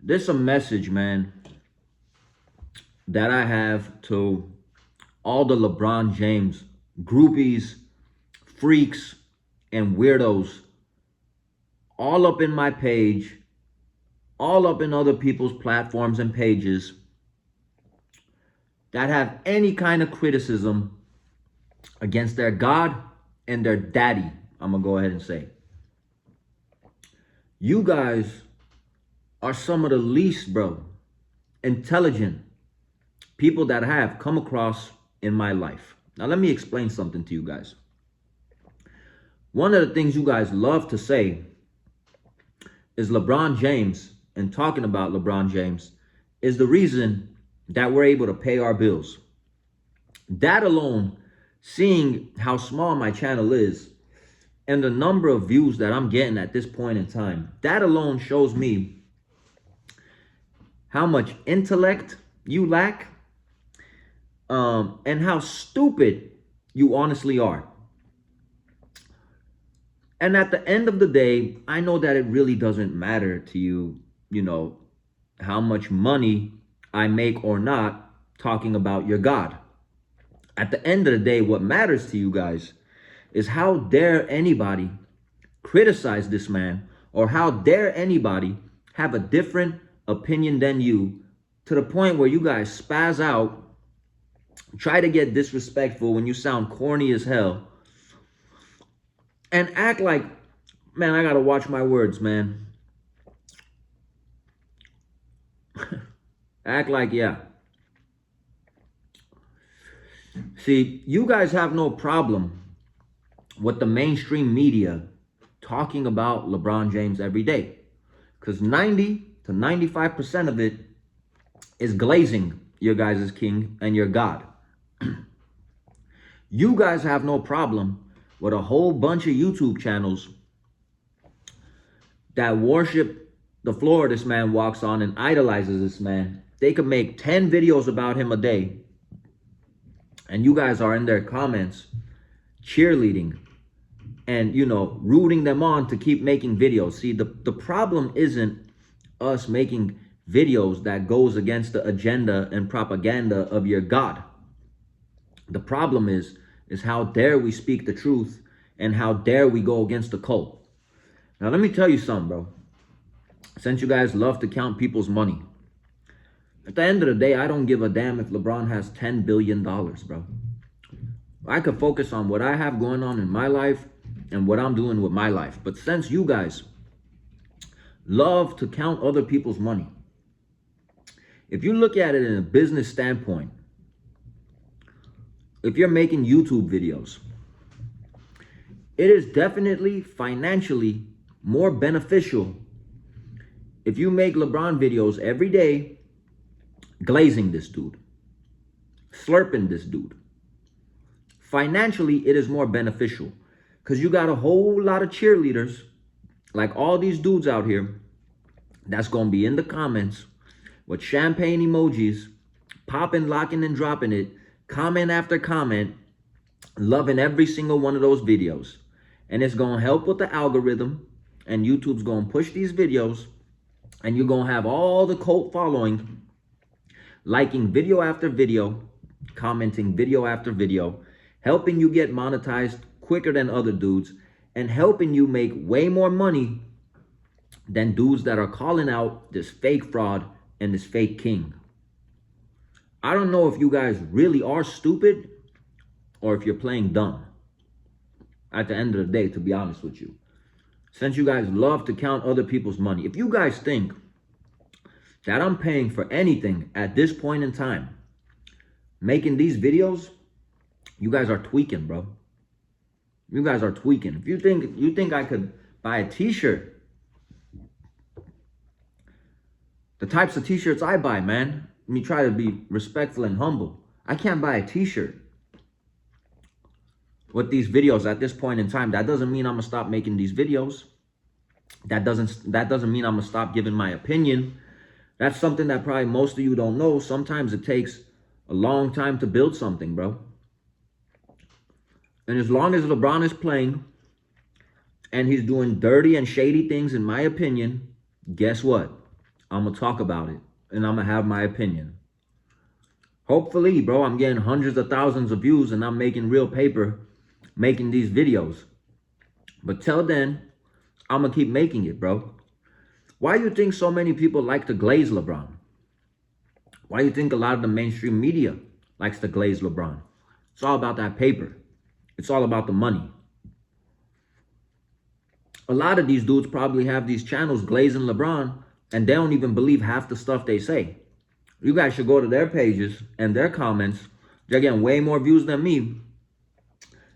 This is a message, man, that I have to all the LeBron James groupies, freaks, and weirdos all up in my page, all up in other people's platforms and pages that have any kind of criticism against their God and their daddy. I'm gonna go ahead and say, you guys are some of the least, bro, intelligent people that I have come across in my life. Now, let me explain something to you guys. One of the things you guys love to say is LeBron James, and talking about LeBron James is the reason that we're able to pay our bills. That alone, seeing how small my channel is and the number of views that I'm getting at this point in time, that alone shows me how much intellect you lack, and how stupid you honestly are. And at the end of the day, I know that it really doesn't matter to you, how much money I make or not talking about your God. At the end of the day, what matters to you guys is how dare anybody criticize this man, or how dare anybody have a different opinion than you, to the point where you guys spaz out, try to get disrespectful when you sound corny as hell, and act like, man, I gotta watch my words, man. Act like, yeah. See, you guys have no problem with the mainstream media talking about LeBron James every day, because 90 to 95% of it is glazing your guys' king and your God. You guys have no problem with a whole bunch of YouTube channels that worship the floor this man walks on and idolizes this man. They could make 10 videos about him a day, and you guys are in their comments cheerleading and, rooting them on to keep making videos. See, the problem isn't us making videos that goes against the agenda and propaganda of your God. The problem is how dare we speak the truth, and how dare we go against the cult. Now, let me tell you something, bro. Since you guys love to count people's money, at the end of the day, I don't give a damn if LeBron has $10 billion, bro. I could focus on what I have going on in my life and what I'm doing with my life. But since you guys love to count other people's money, if you look at it in a business standpoint, if you're making YouTube videos, it is definitely financially more beneficial if you make LeBron videos every day, glazing this dude, slurping this dude. Financially, it is more beneficial because you got a whole lot of cheerleaders, like all these dudes out here, that's going to be in the comments with champagne emojis, popping, locking, and dropping it, comment after comment, loving every single one of those videos. And it's going to help with the algorithm, and YouTube's going to push these videos, and you're going to have all the cult following liking video after video, commenting video after video, helping you get monetized quicker than other dudes, and helping you make way more money than dudes that are calling out this fake fraud and this fake king. I don't know if you guys really are stupid or if you're playing dumb at the end of the day, to be honest with you. Since you guys love to count other people's money, if you guys think that I'm paying for anything at this point in time, making these videos, you guys are tweaking, bro. You guys are tweaking. If you think I could buy a t-shirt, the types of t-shirts I buy, man, let me try to be respectful and humble. I can't buy a t-shirt with these videos at this point in time. That doesn't mean I'm gonna stop making these videos. That doesn't mean I'm gonna stop giving my opinion. That's something that probably most of you don't know. Sometimes it takes a long time to build something, bro. And as long as LeBron is playing and he's doing dirty and shady things, in my opinion, guess what? I'm gonna talk about it and I'm gonna have my opinion. Hopefully, bro, I'm getting hundreds of thousands of views and I'm making real paper making these videos. But till then, I'm gonna keep making it, bro. Why do you think so many people like to glaze LeBron? Why do you think a lot of the mainstream media likes to glaze LeBron? It's all about that paper. It's all about the money. A lot of these dudes probably have these channels glazing LeBron and they don't even believe half the stuff they say. You guys should go to their pages and their comments. They're getting way more views than me.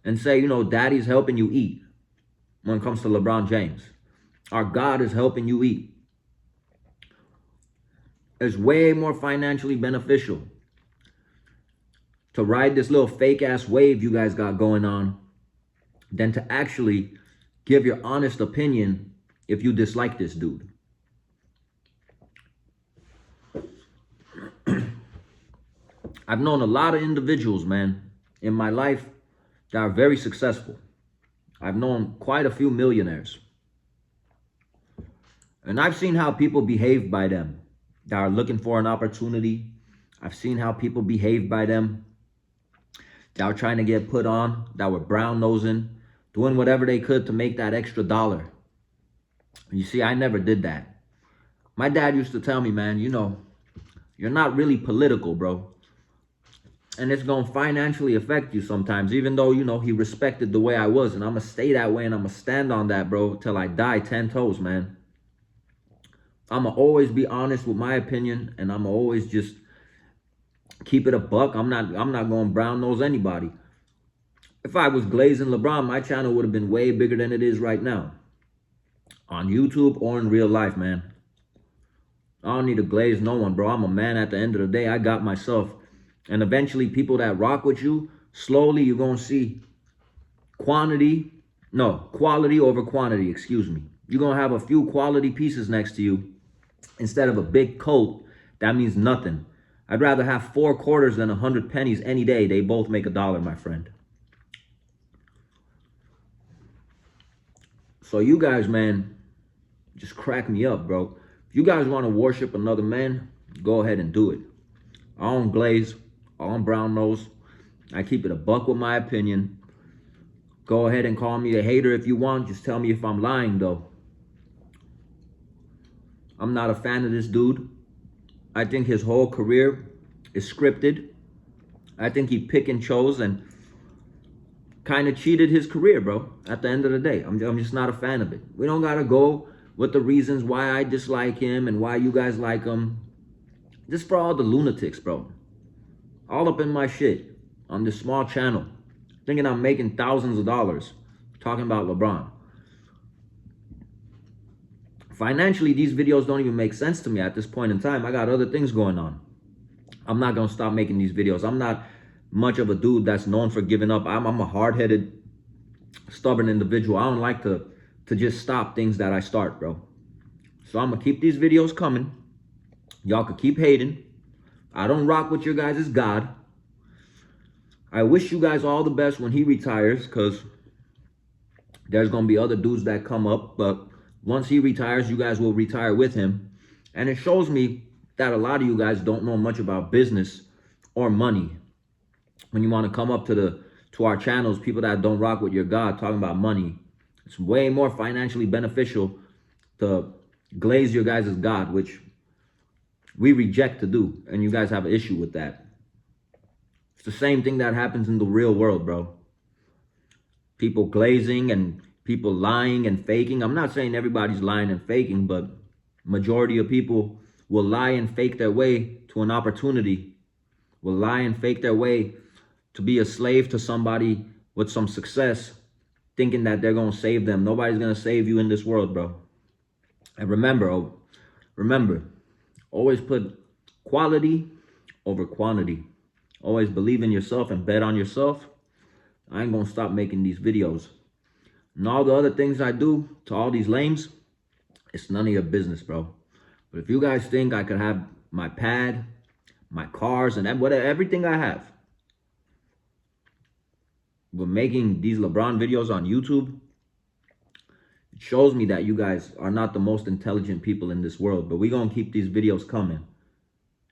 And say, you know, daddy's helping you eat when it comes to LeBron James. Our God is helping you eat. It's way more financially beneficial to ride this little fake ass wave you guys got going on than to actually give your honest opinion if you dislike this dude. I've known a lot of individuals, man, in my life that are very successful. I've known quite a few millionaires. And I've seen how people behave by them that are looking for an opportunity. I've seen how people behave by them that were trying to get put on, that were brown nosing, doing whatever they could to make that extra dollar. You see, I never did that. My dad used to tell me, man, you know, you're not really political, bro. And it's going to financially affect you sometimes, even though, you know, he respected the way I was. And I'm going to stay that way and I'm going to stand on that, bro, till I die 10 toes, man. I'm going to always be honest with my opinion and I'm going to always just keep it a buck. I'm not going to brown nose anybody. If I was glazing LeBron, my channel would have been way bigger than it is right now. On YouTube or in real life, man. I don't need to glaze no one, bro. I'm a man at the end of the day. I got myself. And eventually, people that rock with you, slowly you're going to see quality over quantity, excuse me. You're going to have a few quality pieces next to you instead of a big coat. That means nothing. I'd rather have 4 quarters than 100 pennies any day. They both make $1, my friend. So you guys, man, just crack me up, bro. If you guys want to worship another man, go ahead and do it. I don't glaze. I don't brown nose. I keep it a buck with my opinion. Go ahead and call me a hater if you want. Just tell me if I'm lying, though. I'm not a fan of this dude. I think his whole career is scripted. I think he pick and chose and kind of cheated his career, bro. At the end of the day, I'm just not a fan of it. We don't got to go with the reasons why I dislike him and why you guys like him. Just for all the lunatics, bro. All up in my shit on this small channel. Thinking I'm making thousands of dollars talking about LeBron. Financially, these videos don't even make sense to me at this point in time. I got other things going on. I'm not going to stop making these videos. I'm not much of a dude that's known for giving up. I'm a hard-headed, stubborn individual. I don't like to just stop things that I start, bro. So I'm going to keep these videos coming. Y'all could keep hating. I don't rock with your guys' God. I wish you guys all the best when he retires, because there's going to be other dudes that come up. But once he retires, you guys will retire with him. And it shows me that a lot of you guys don't know much about business or money. When you want to come up to our channels, people that don't rock with your God talking about money, it's way more financially beneficial to glaze your guys' God, which we reject to do, and you guys have an issue with that. It's the same thing that happens in the real world, bro. People glazing and people lying and faking. I'm not saying everybody's lying and faking, but majority of people will lie and fake their way to an opportunity, will lie and fake their way to be a slave to somebody with some success, thinking that they're going to save them. Nobody's going to save you in this world, bro. And remember, always put quality over quantity. Always believe in yourself and bet on yourself. I ain't going to stop making these videos. And all the other things I do to all these lames, it's none of your business, bro. But if you guys think I could have my pad, my cars, and everything I have, but making these LeBron videos on YouTube, It shows me that you guys are not the most intelligent people in this world, but we're gonna keep these videos coming.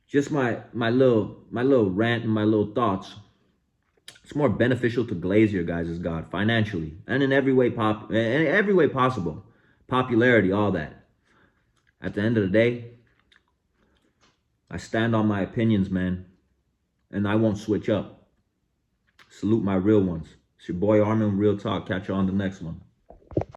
Just my little rant and my little thoughts. It's more beneficial to Glaze your guys' God financially and in every way possible. Popularity, all that. At the end of the day, I stand on my opinions, man, and I won't switch up. Salute my real ones. It's your boy Armin, Real Talk. Catch you on the next one.